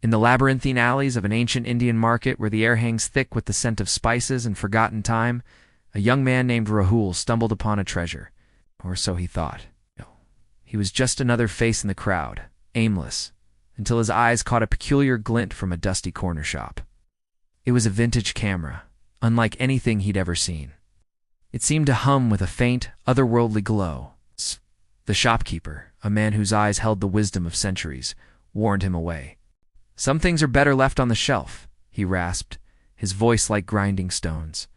In the labyrinthine alleys of an ancient Indian market where the air hangs thick with the scent of spices and forgotten time, a young man named Rahul stumbled upon a treasure. Or so he thought. He was just another face in the crowd, aimless, until his eyes caught a peculiar glint from a dusty corner shop. It was a vintage camera, unlike anything he'd ever seen. It seemed to hum with a faint, otherworldly glow. The shopkeeper, a man whose eyes held the wisdom of centuries, warned him away. "Some things are better left on the shelf," he rasped, his voice like grinding stones.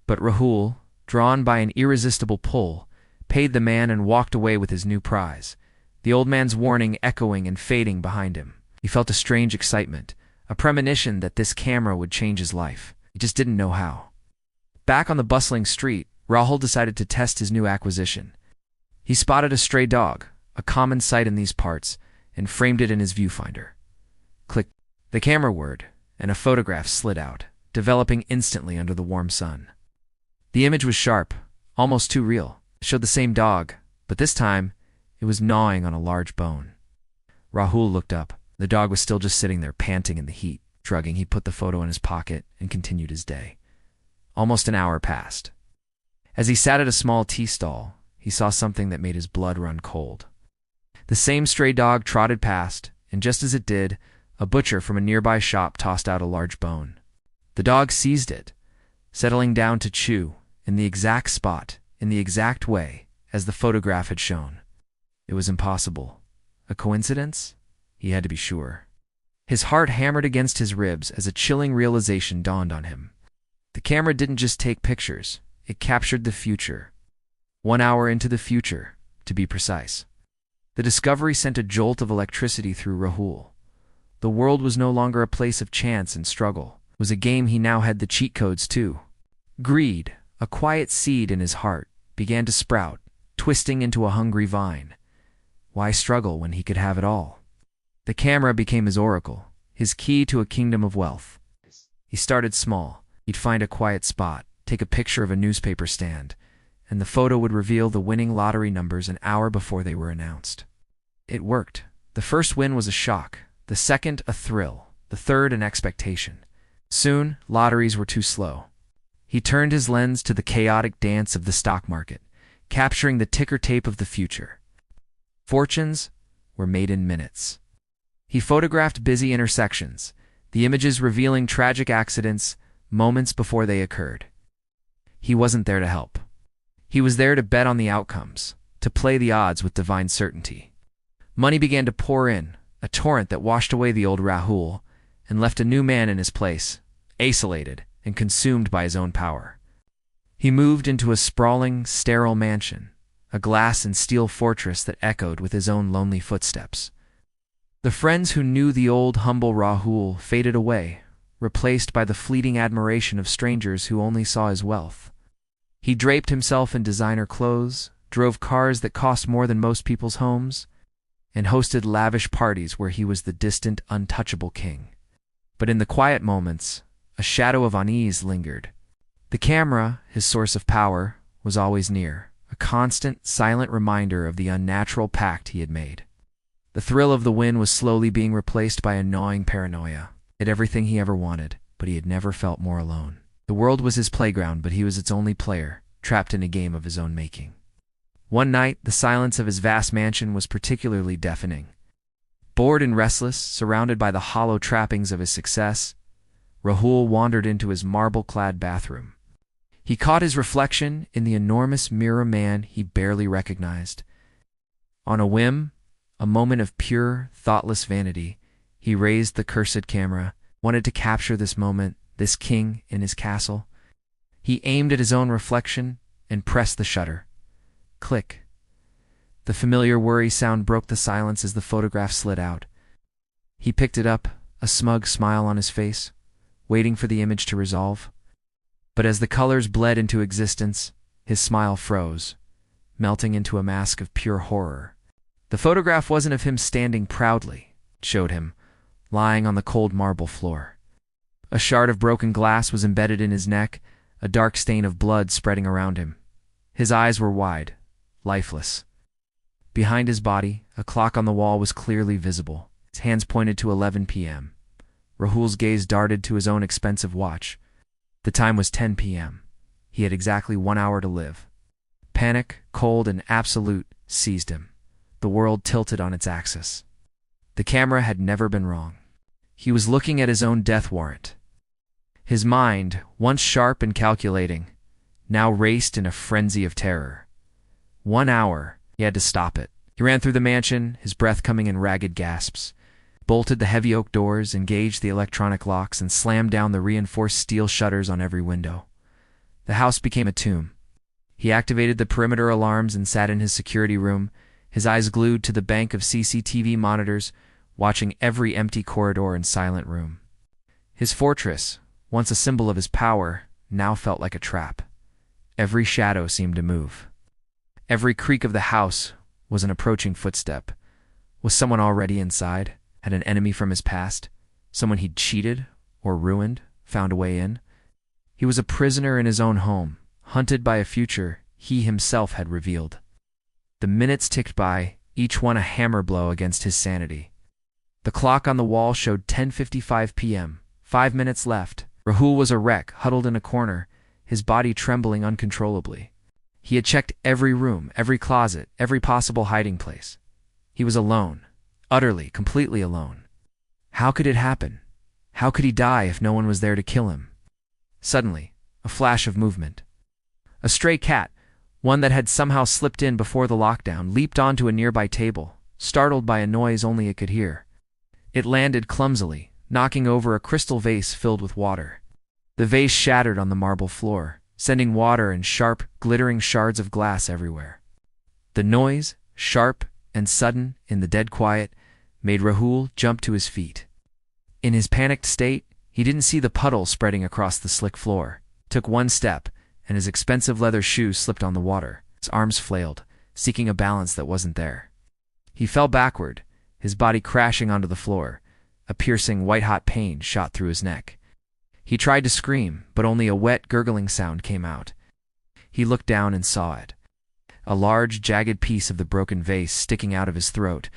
But Rahul, drawn by an irresistible pull, paid the man and walked away with his new prize, the old man's warning echoing and fading behind him. He felt a strange excitement, a premonition that this camera would change his life. He just didn't know how. Back on the bustling street, Rahul decided to test his new acquisition. He spotted a stray dog, a common sight in these parts, and framed it in his viewfinder. Click. The camera whirred, and a photograph slid out, developing instantly under the warm sun. The image was sharp, almost too real. It showed the same dog, but this time, it was gnawing on a large bone. Rahul looked up. The dog was still just sitting there, panting in the heat. Shrugging, he put the photo in his pocket and continued his day. Almost an hour passed. As he sat at a small tea stall, he saw something that made his blood run cold. The same stray dog trotted past, and just as it did, a butcher from a nearby shop tossed out a large bone. The dog seized it, settling down to chew, in the exact spot, in the exact way, as the photograph had shown. It was impossible. A coincidence? He had to be sure. His heart hammered against his ribs as a chilling realization dawned on him. The camera didn't just take pictures, it captured the future. 1 hour into the future, to be precise. The discovery sent a jolt of electricity through Rahul. The world was no longer a place of chance and struggle. It was a game he now had the cheat codes to. Greed, a quiet seed in his heart, began to sprout, twisting into a hungry vine. Why struggle when he could have it all? The camera became his oracle, his key to a kingdom of wealth. He started small. He'd find a quiet spot, take a picture of a newspaper stand, and the photo would reveal the winning lottery numbers an hour before they were announced. It worked. The first win was a shock, the second a thrill, the third an expectation. Soon, lotteries were too slow. He turned his lens to the chaotic dance of the stock market, capturing the ticker tape of the future. Fortunes were made in minutes. He photographed busy intersections, the images revealing tragic accidents moments before they occurred. He wasn't there to help. He was there to bet on the outcomes, to play the odds with divine certainty. Money began to pour in, a torrent that washed away the old Rahul and left a new man in his place, isolated and consumed by his own power. He moved into a sprawling, sterile mansion, a glass and steel fortress that echoed with his own lonely footsteps. The friends who knew the old, humble Rahul faded away, replaced by the fleeting admiration of strangers who only saw his wealth. He draped himself in designer clothes, drove cars that cost more than most people's homes, and hosted lavish parties where he was the distant, untouchable king. But in the quiet moments, a shadow of unease lingered. The camera, his source of power, was always near, a constant, silent reminder of the unnatural pact he had made. The thrill of the win was slowly being replaced by a gnawing paranoia. He had everything he ever wanted, but he had never felt more alone. The world was his playground, but he was its only player, trapped in a game of his own making. One night, the silence of his vast mansion was particularly deafening. Bored and restless, surrounded by the hollow trappings of his success, Rahul wandered into his marble-clad bathroom. He caught his reflection in the enormous mirror man he barely recognized. On a whim, a moment of pure, thoughtless vanity, he raised the cursed camera, wanted to capture this moment, this king in his castle. He aimed at his own reflection and pressed the shutter. Click. The familiar worry sound broke the silence as the photograph slid out. He picked it up, a smug smile on his face, waiting for the image to resolve. But as the colors bled into existence, his smile froze, melting into a mask of pure horror. The photograph wasn't of him standing proudly. It showed him, lying on the cold marble floor. A shard of broken glass was embedded in his neck, a dark stain of blood spreading around him. His eyes were wide, lifeless. Behind his body, a clock on the wall was clearly visible. Its hands pointed to 11 p.m. Rahul's gaze darted to his own expensive watch. The time was 10 p.m. He had exactly 1 hour to live. Panic, cold, and absolute seized him. The world tilted on its axis. The camera had never been wrong. He was looking at his own death warrant. His mind, once sharp and calculating, now raced in a frenzy of terror. 1 hour. He had to stop it. He ran through the mansion, his breath coming in ragged gasps, bolted the heavy oak doors, engaged the electronic locks, and slammed down the reinforced steel shutters on every window. The house became a tomb. He activated the perimeter alarms and sat in his security room, his eyes glued to the bank of CCTV monitors, watching every empty corridor and silent room. His fortress, once a symbol of his power, now felt like a trap. Every shadow seemed to move. Every creak of the house was an approaching footstep. Was someone already inside? Had an enemy from his past? Someone he'd cheated or ruined, found a way in? He was a prisoner in his own home, hunted by a future he himself had revealed. The minutes ticked by, each one a hammer blow against his sanity. The clock on the wall showed 10:55 p.m., 5 minutes left. Rahul was a wreck, huddled in a corner, his body trembling uncontrollably. He had checked every room, every closet, every possible hiding place. He was alone, utterly, completely alone. How could it happen? How could he die if no one was there to kill him? Suddenly, a flash of movement. A stray cat, one that had somehow slipped in before the lockdown, leaped onto a nearby table, startled by a noise only it could hear. It landed clumsily, knocking over a crystal vase filled with water. The vase shattered on the marble floor, sending water and sharp, glittering shards of glass everywhere. The noise, sharp and sudden in the dead quiet, made Rahul jump to his feet. In his panicked state, he didn't see the puddle spreading across the slick floor. Took one step, and his expensive leather shoes slipped on the water. His arms flailed, seeking a balance that wasn't there. He fell backward, his body crashing onto the floor. A piercing, white-hot pain shot through his neck. He tried to scream, but only a wet, gurgling sound came out. He looked down and saw it. A large, jagged piece of the broken vase sticking out of his throat.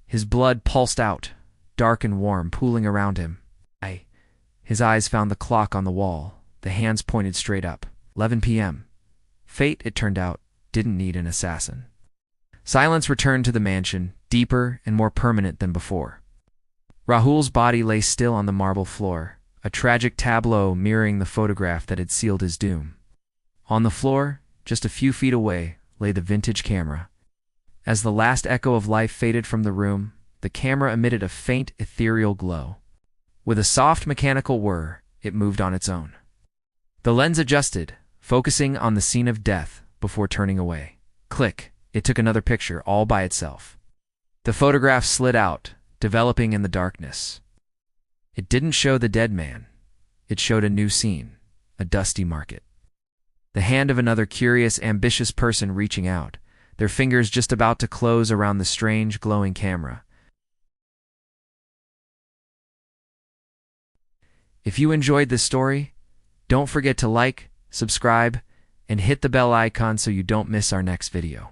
His blood pulsed out, dark and warm, pooling around him. His eyes found the clock on the wall. The hands pointed straight up. 11 p.m. Fate, it turned out, didn't need an assassin. Silence returned to the mansion, deeper and more permanent than before. Rahul's body lay still on the marble floor, a tragic tableau mirroring the photograph that had sealed his doom. On the floor, just a few feet away, lay the vintage camera. As the last echo of life faded from the room, the camera emitted a faint, ethereal glow. With a soft mechanical whir, it moved on its own. The lens adjusted, focusing on the scene of death before turning away. Click, it took another picture all by itself. The photograph slid out, developing in the darkness. It didn't show the dead man. It showed a new scene, a dusty market. The hand of another curious, ambitious person reaching out, their fingers just about to close around the strange, glowing camera. If you enjoyed this story, don't forget to like, subscribe, and hit the bell icon so you don't miss our next video.